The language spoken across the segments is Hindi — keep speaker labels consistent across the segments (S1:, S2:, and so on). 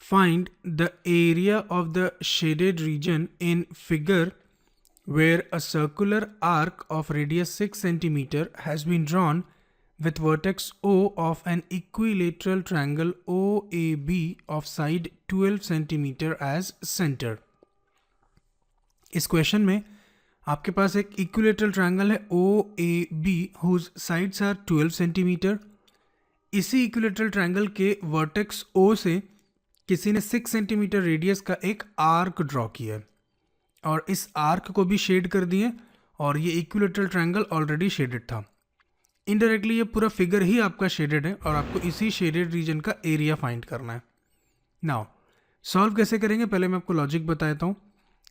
S1: Find the area of the shaded region in figure where a circular arc of radius 6 cm has been drawn with vertex O of an equilateral triangle OAB of side 12 cm as center. इस क्वेश्चन में आपके पास एक इक्विलेटरल ट्रायंगल है OAB whose sides are 12 cm. इसी इक्विलेटरल ट्रायंगल के वर्टेक्स O से किसी ने 6 सेंटीमीटर रेडियस का एक आर्क ड्रॉ किया है और इस आर्क को भी शेड कर दिए और ये इक्विलेटरल ट्रायंगल ऑलरेडी शेडेड था. इनडायरेक्टली ये पूरा फिगर ही आपका शेडेड है और आपको इसी शेडेड रीजन का एरिया फाइंड करना है. नाउ सॉल्व कैसे करेंगे, पहले मैं आपको लॉजिक बताता हूँ.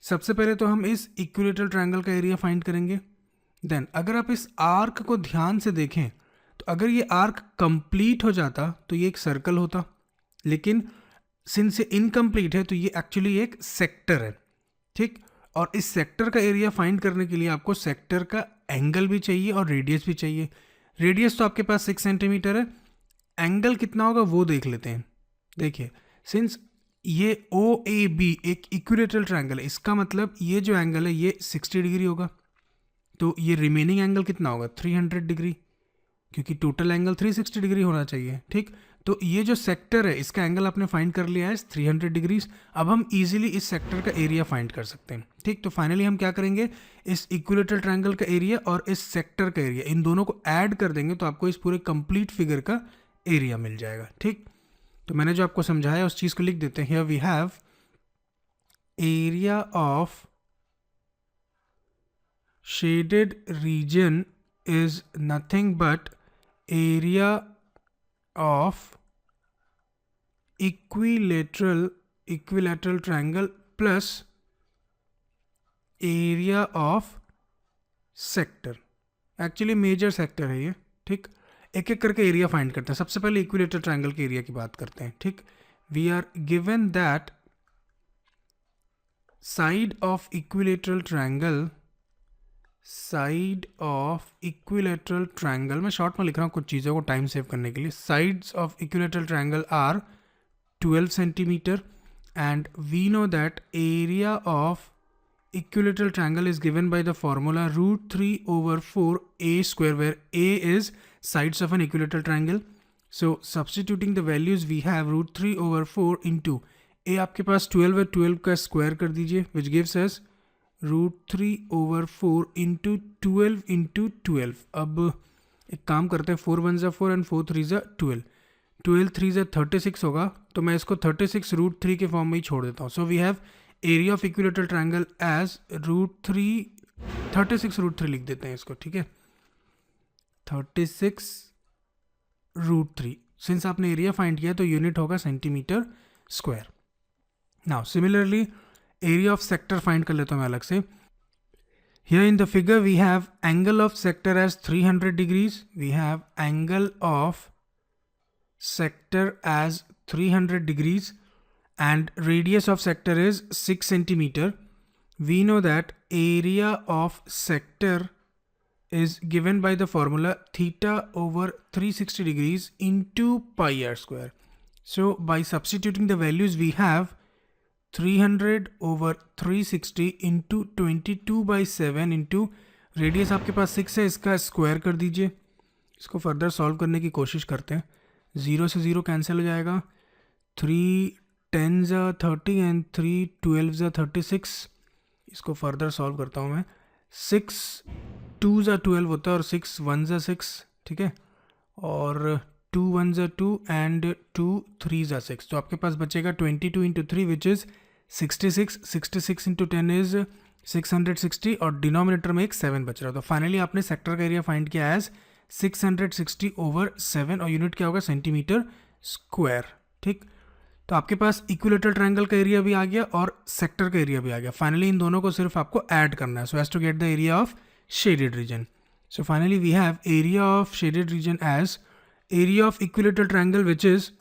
S1: सबसे पहले तो हम इस इक्विलेटरल ट्रायंगल का एरिया फाइंड करेंगे. देन अगर आप इस आर्क को ध्यान से देखें तो अगर ये आर्क कंप्लीट हो जाता तो ये एक सर्कल होता, लेकिन सिंस ये इनकम्प्लीट है तो ये एक्चुअली एक सेक्टर है. ठीक, और इस सेक्टर का एरिया फाइंड करने के लिए आपको सेक्टर का एंगल भी चाहिए और रेडियस भी चाहिए. रेडियस तो आपके पास 6 सेंटीमीटर है, एंगल कितना होगा वो देख लेते हैं. देखिए, सिंस ये OAB एक इक्विलेटरल ट्रायंगल है, इसका मतलब ये जो एंगल है ये 60 डिग्री होगा, तो ये रिमेनिंग एंगल कितना होगा 300 डिग्री, क्योंकि टोटल एंगल 360 डिग्री होना चाहिए. ठीक, तो ये जो सेक्टर है इसका एंगल आपने फाइंड कर लिया है 300 डिग्रीज. अब हम इजीली इस सेक्टर का एरिया फाइंड कर सकते हैं. ठीक, तो फाइनली हम क्या करेंगे, इस इक्विलेटरल ट्रायंगल का एरिया और इस सेक्टर का एरिया इन दोनों को ऐड कर देंगे तो आपको इस पूरे कंप्लीट फिगर का एरिया मिल जाएगा. ठीक, तो मैंने जो आपको समझाया उस चीज़ को लिख देते हैं. Here we have area of shaded region is nothing but area of equilateral triangle plus area of sector. Actually major sector है ये. ठीक, एक एक करके एरिया फाइंड करते हैं. सबसे पहले इक्विलेटरल ट्रायंगल के एरिया की बात करते हैं. ठीक, we are given that side of equilateral triangle, मैं शॉर्ट में लिख रहा हूँ कुछ चीज़ों को टाइम सेव करने के लिए. Sides of equilateral triangle are 12 centimetre and we know that area of equilateral triangle is given by the formula √3/4 a square, where a is sides of an equilateral triangle. So substituting the values we have √3/4 into a आपके पास 12 है, 12 का स्क्वायर कर दीजिए which gives us √3/4 into 12 into 12. अब एक काम करते हैं, 4 1 4 and 4 3 12, 12 3 36 होगा, तो मैं इसको 36 √3 के फॉर्म में ही छोड़ देता हूँ. So we have area of equilateral triangle as √36 √3 लिख देते हैं इसको. ठीक है, 36 √3. सिंस आपने एरिया फाइंड किया तो यूनिट होगा centimetre square. Now similarly area of sector find कर लेता हूँ मैं अलग से. Here in the figure we have angle of sector as 300 degrees. We have angle of sector as 300 degrees and radius of sector is 6 centimeter. We know that area of sector is given by the formula theta over 360 degrees into pi r square. So by substituting the values we have 300 over 360 into 22/7 into radius आपके पास 6 है, इसका स्क्वायर कर दीजिए. इसको फर्दर सॉल्व करने की कोशिश करते हैं. 0 से 0 कैंसिल हो जाएगा. 3 10 30 एंड 3 12 36. इसको फर्दर सॉल्व करता हूँ मैं. 6 2 12 होता है और 6 1 6. ठीक है, और 2 1 2 एंड 2 3 6. तो आपके पास बचेगा 22 into 3 which is 66. 66 into 10 is 660 और डिनोमिनेटर में एक 7 बच रहा है. तो फाइनली आपने सेक्टर का एरिया फाइंड किया एज 660/7 और यूनिट क्या होगा सेंटीमीटर स्क्वायर. ठीक, तो आपके पास इक्विलेटरल ट्रायंगल का एरिया भी आ गया और सेक्टर का एरिया भी आ गया. फाइनली इन दोनों को सिर्फ आपको ऐड करना है so as to get the area of shaded region. So finally we have area of shaded region as area of equilateral triangle which is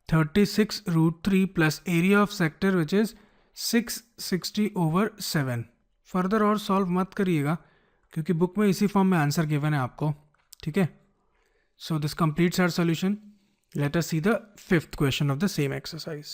S1: 36 √3 plus area of sector which is 660/7. Further और सॉल्व मत करिएगा क्योंकि बुक में इसी फॉर्म में आंसर गिवन है आपको. ठीक है, so this completes our solution. Let us see the 5th question of the same exercise.